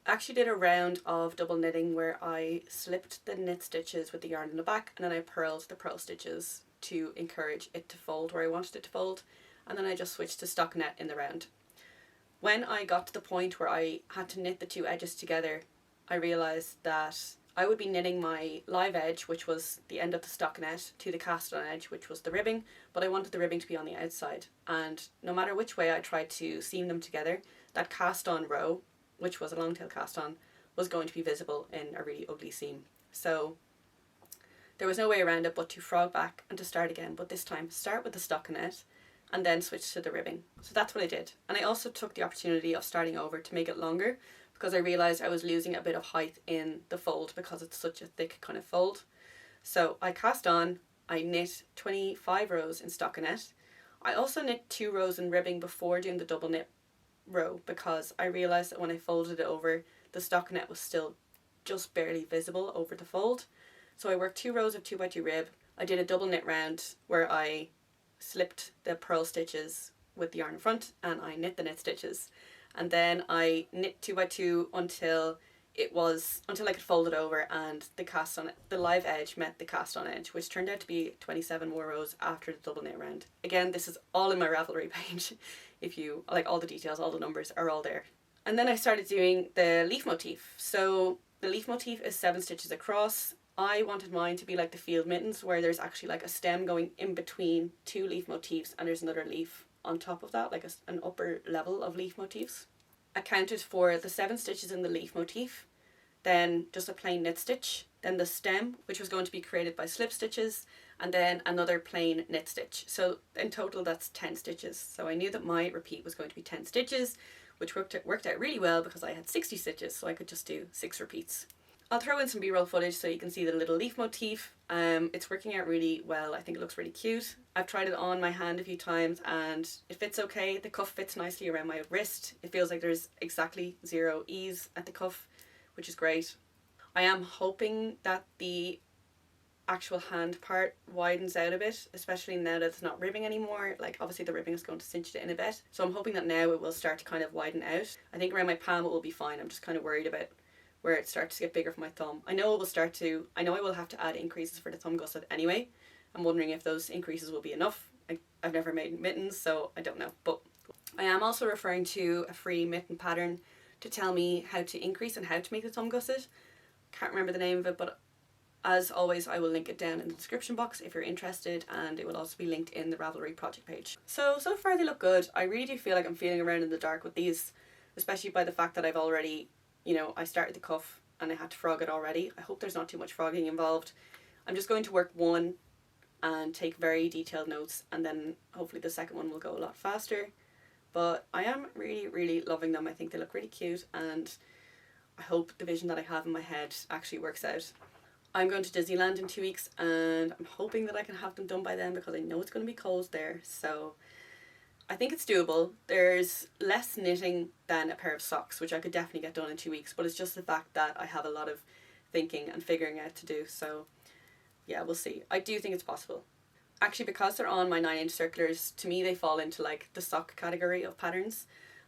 actually did a round of double knitting where I slipped the knit stitches with the yarn in the back, and then I purled the purl stitches to encourage it to fold where I wanted it to fold, and then I just switched to stockinette in the round. When I got to the point where I had to knit the two edges together, I realised that I would be knitting my live edge, which was the end of the stockinette, to the cast on edge, which was the ribbing, but I wanted the ribbing to be on the outside, and no matter which way I tried to seam them together, that cast on row, which was a long tail cast on, was going to be visible in a really ugly seam. So there was no way around it but to frog back and to start again, but this time start with the stockinette and then switch to the ribbing. So that's what I did. And I also took the opportunity of starting over to make it longer, because I realised I was losing a bit of height in the fold because it's such a thick kind of fold. So I cast on I knit 25 rows in stockinette. I also knit 2 rows in ribbing before doing the double knit row because I realised that when I folded it over, the stockinette was still just barely visible over the fold. So I worked 2 rows of 2x2 rib. I did a double knit round where I slipped the purl stitches with the yarn in front and I knit the knit stitches. And then I knit 2x2 until I could fold it over and the cast on it, the live edge met the cast on edge, which turned out to be 27 more rows after the double knit round. Again, this is all in my Ravelry page. If you like, all the details, all the numbers are all there. And then I started doing the leaf motif. So the leaf motif is 7 stitches across. I wanted mine to be like the field mittens, where there's actually like a stem going in between 2 leaf motifs and there's another leaf on top of that, like an upper level of leaf motifs. I counted for the 7 stitches in the leaf motif, then just a plain knit stitch, then the stem, which was going to be created by slip stitches, and then another plain knit stitch. So in total that's 10 stitches. So I knew that my repeat was going to be 10 stitches, which worked out really well because I had 60 stitches, so I could just do 6 repeats. I'll throw in some b-roll footage so you can see the little leaf motif. It's working out really well. I think it looks really cute. I've tried it on my hand a few times and it fits okay. The cuff fits nicely around my wrist. It feels like there's exactly 0 ease at the cuff, which is great. I am hoping that the actual hand part widens out a bit, especially now that it's not ribbing anymore. Like obviously the ribbing is going to cinch it in a bit. So I'm hoping that now it will start to kind of widen out. I think around my palm it will be fine. I'm just kind of worried about where it starts to get bigger for my thumb. I know I will have to add increases for the thumb gusset anyway. I'm wondering if those increases will be enough. I've never made mittens, so I don't know. But I am also referring to a free mitten pattern to tell me how to increase and how to make the thumb gusset. Can't remember the name of it, but as always I will link it down in the description box if you're interested, and it will also be linked in the Ravelry project page. So far they look good. I really do feel like I'm feeling around in the dark with these, especially by the fact that I've already, I started the cuff and I had to frog it already. I hope there's not too much frogging involved. I'm just going to work one and take very detailed notes, and then hopefully the second one will go a lot faster. But I am really, really loving them. I think they look really cute and I hope the vision that I have in my head actually works out. I'm going to Disneyland in 2 weeks and I'm hoping that I can have them done by then because I know it's going to be cold there. So I think it's doable. There's less knitting than a pair of socks, which I could definitely get done in 2 weeks, but it's just the fact that I have a lot of thinking and figuring out to do. So yeah, we'll see. I do think it's possible. Actually, because they're on my 9-inch circulars, to me they fall into like the sock category of patterns,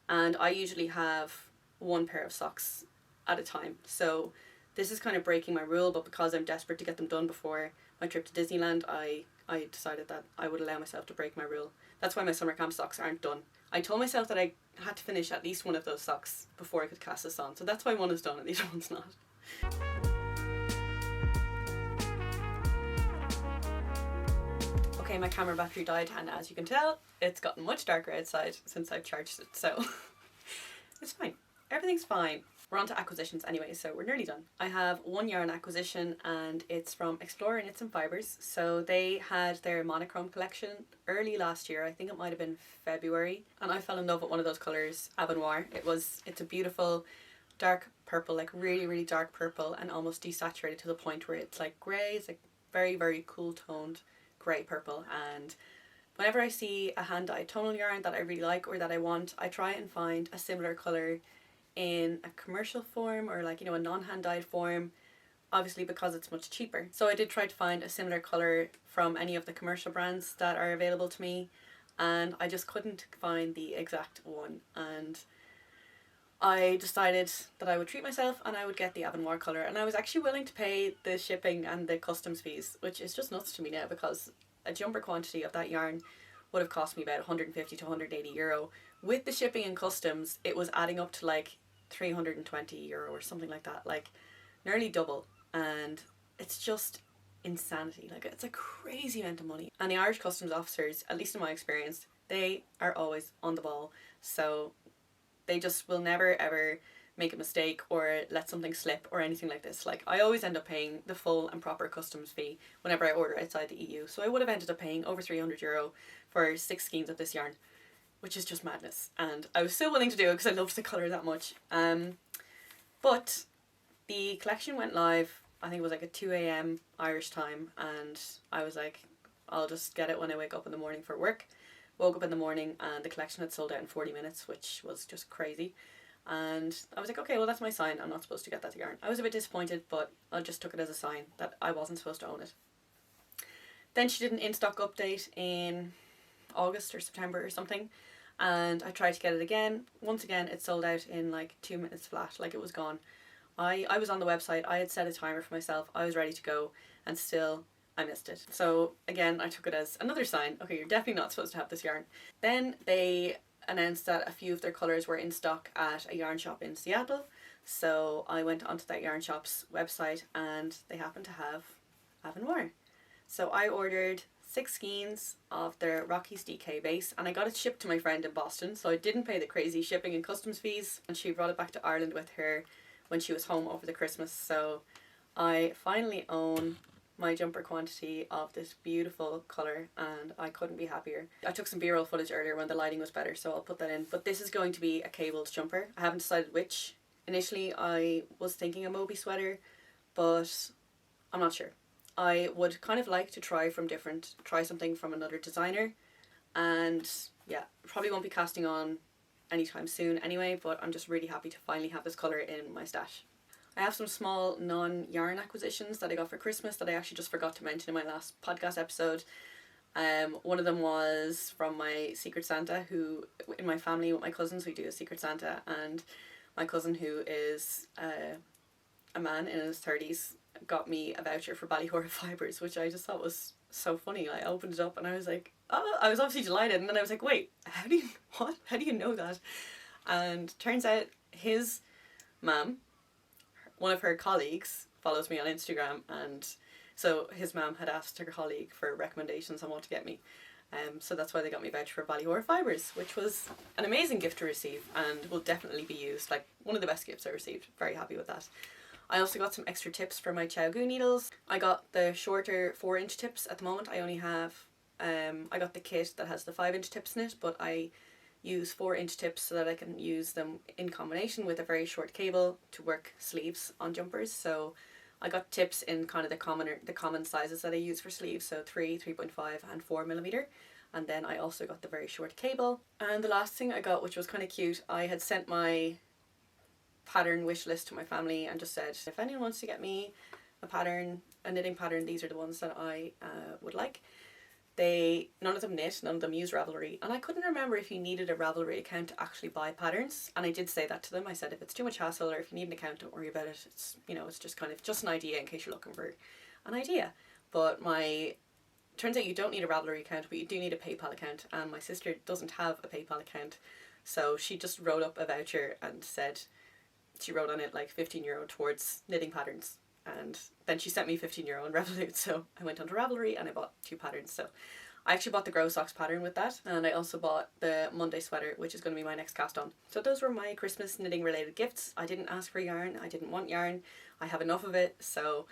and I usually have 1 pair of socks at a time. So this is kind of breaking my rule, but because I'm desperate to get them done before my trip to Disneyland, I decided that I would allow myself to break my rule. That's why my summer camp socks aren't done. I told myself that I had to finish at least one of those socks before I could cast this on, so that's why one is done and the other one's not. Okay, my camera battery died, and as you can tell, it's gotten much darker outside since I've charged it, so it's fine. Everything's fine. We're on to acquisitions anyway, so we're nearly done. I have 1 yarn acquisition and it's from Explorer Knits and Fibres. So they had their monochrome collection early last year. I think it might have been February, and I fell in love with one of those colours, Avenoir. It's a beautiful dark purple, like really, really dark purple, and almost desaturated to the point where it's like grey. It's like very, very cool toned grey purple. And whenever I see a hand dyed tonal yarn that I really like or that I want, I try and find a similar colour in a commercial form or like, a non-hand dyed form, obviously because it's much cheaper. So I did try to find a similar colour from any of the commercial brands that are available to me, and I just couldn't find the exact one, and I decided that I would treat myself and I would get the Avenoir colour, and I was actually willing to pay the shipping and the customs fees, which is just nuts to me now because a jumper quantity of that yarn would have cost me about 150 to 180 euro. With the shipping and customs, it was adding up to like 320 euro or something like that, like nearly double, and it's just insanity. Like, it's a crazy amount of money. And the Irish customs officers, at least in my experience, they are always on the ball, so they just will never ever make a mistake or let something slip or anything like this. Like, I always end up paying the full and proper customs fee whenever I order outside the EU, so I would have ended up paying over 300 euro for 6 skeins of this yarn, which is just madness, and I was still willing to do it because I loved the colour that much. But the collection went live I think it was like at 2 a.m. Irish time, and I was like, I'll just get it when I wake up in the morning for work. Woke up in the morning and the collection had sold out in 40 minutes, which was just crazy. And I was like, okay, well that's my sign, I'm not supposed to get that yarn. I was a bit disappointed, but I just took it as a sign that I wasn't supposed to own it. Then she did an in-stock update in August or September or something, and I tried to get it again. Once again, it sold out in like 2 minutes flat, like it was gone. I was on the website, I had set a timer for myself, I was ready to go, and still I missed it. So again, I took it as another sign, okay, you're definitely not supposed to have this yarn. Then they announced that a few of their colours were in stock at a yarn shop in Seattle. So I went onto that yarn shop's website and they happened to have Avonmore. So I ordered 6 skeins of their Rockies DK base, and I got it shipped to my friend in Boston, so I didn't pay the crazy shipping and customs fees, and she brought it back to Ireland with her when she was home over the Christmas. So I finally own my jumper quantity of this beautiful colour, and I couldn't be happier. I took some B-roll footage earlier when the lighting was better, so I'll put that in. But this is going to be a cabled jumper. I haven't decided which. Initially I was thinking a Moby sweater, but I'm not sure. I would kind of like to try something from another designer, and yeah, probably won't be casting on anytime soon anyway, but I'm just really happy to finally have this colour in my stash. I have some small non-yarn acquisitions that I got for Christmas that I actually just forgot to mention in my last podcast episode. One of them was from my Secret Santa, who in my family with my cousins we do a Secret Santa, and my cousin, who is a man in his 30s, got me a voucher for Ballihora Fibres, which I just thought was so funny. I opened it up and I was like, oh, I was obviously delighted, and then I was like, wait, how do you know that? And turns out his mum, one of her colleagues, follows me on Instagram, and so his mum had asked her colleague for recommendations on what to get me. So that's why they got me a voucher for Ballihora Fibres, which was an amazing gift to receive and will definitely be used. Like, one of the best gifts I received. Very happy with that. I also got some extra tips for my Chow Goo needles. I got the shorter 4-inch tips at the moment. I only have, I got the kit that has the 5-inch tips in it, but I use 4-inch tips so that I can use them in combination with a very short cable to work sleeves on jumpers. So I got tips in kind of the common sizes that I use for sleeves, so 3, 3.5 and 4mm. And then I also got the very short cable. And the last thing I got, which was kind of cute, I had sent my pattern wish list to my family and just said, if anyone wants to get me a knitting pattern, these are the ones that I would like. None of them knit, none of them use Ravelry, and I couldn't remember if you needed a Ravelry account to actually buy patterns, and I did say that to them. I said, if it's too much hassle or if you need an account, don't worry about it. It's, you know, it's just kind of just an idea in case you're looking for an idea. But turns out you don't need a Ravelry account, but you do need a PayPal account, and my sister doesn't have a PayPal account, so she just wrote up a voucher and said she wrote on it like €15 towards knitting patterns. And then she sent me €15 on Revolut, so I went onto Ravelry and I bought 2 patterns. So I actually bought the Grow Socks pattern with that, and I also bought the Monday sweater, which is going to be my next cast on. So those were my Christmas knitting related gifts. I didn't ask for yarn, I didn't want yarn, I have enough of it, so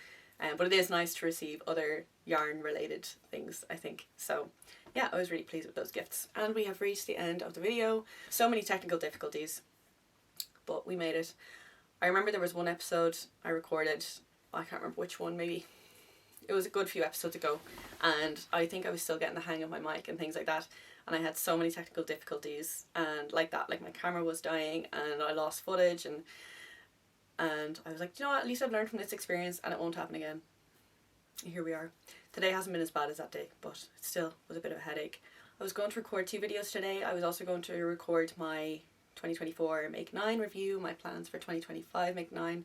but it is nice to receive other yarn related things, I think. So yeah, I was really pleased with those gifts. And we have reached the end of the video. So many technical difficulties, but we made it. I remember there was one episode I recorded, I can't remember which one, maybe it was a good few episodes ago, and I think I was still getting the hang of my mic and things like that, and I had so many technical difficulties, and like my camera was dying and I lost footage, and I was like, you know what, at least I've learned from this experience and it won't happen again. And here we are. Today hasn't been as bad as that day, but it still was a bit of a headache. I was going to record 2 videos today. I was also going to record my 2024 Make 9 review, my plans for 2025 Make 9,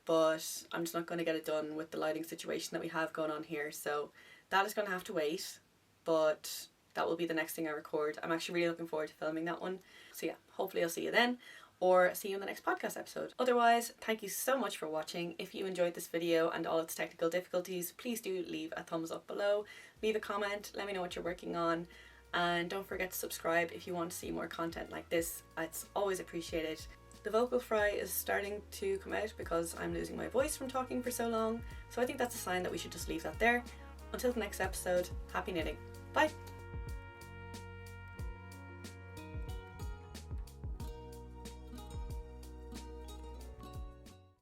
but I'm just not going to get it done with the lighting situation that we have going on here, so that is going to have to wait, but that will be the next thing I record. I'm actually really looking forward to filming that one. So yeah, hopefully I'll see you then, or see you in the next podcast episode. Otherwise, thank you so much for watching. If you enjoyed this video and all its technical difficulties, please do leave a thumbs up below, leave a comment, let me know what you're working on, and don't forget to subscribe if you want to see more content like this. It's always appreciated. The vocal fry is starting to come out because I'm losing my voice from talking for so long, so I think that's a sign that we should just leave that there. Until the next episode, happy knitting. Bye!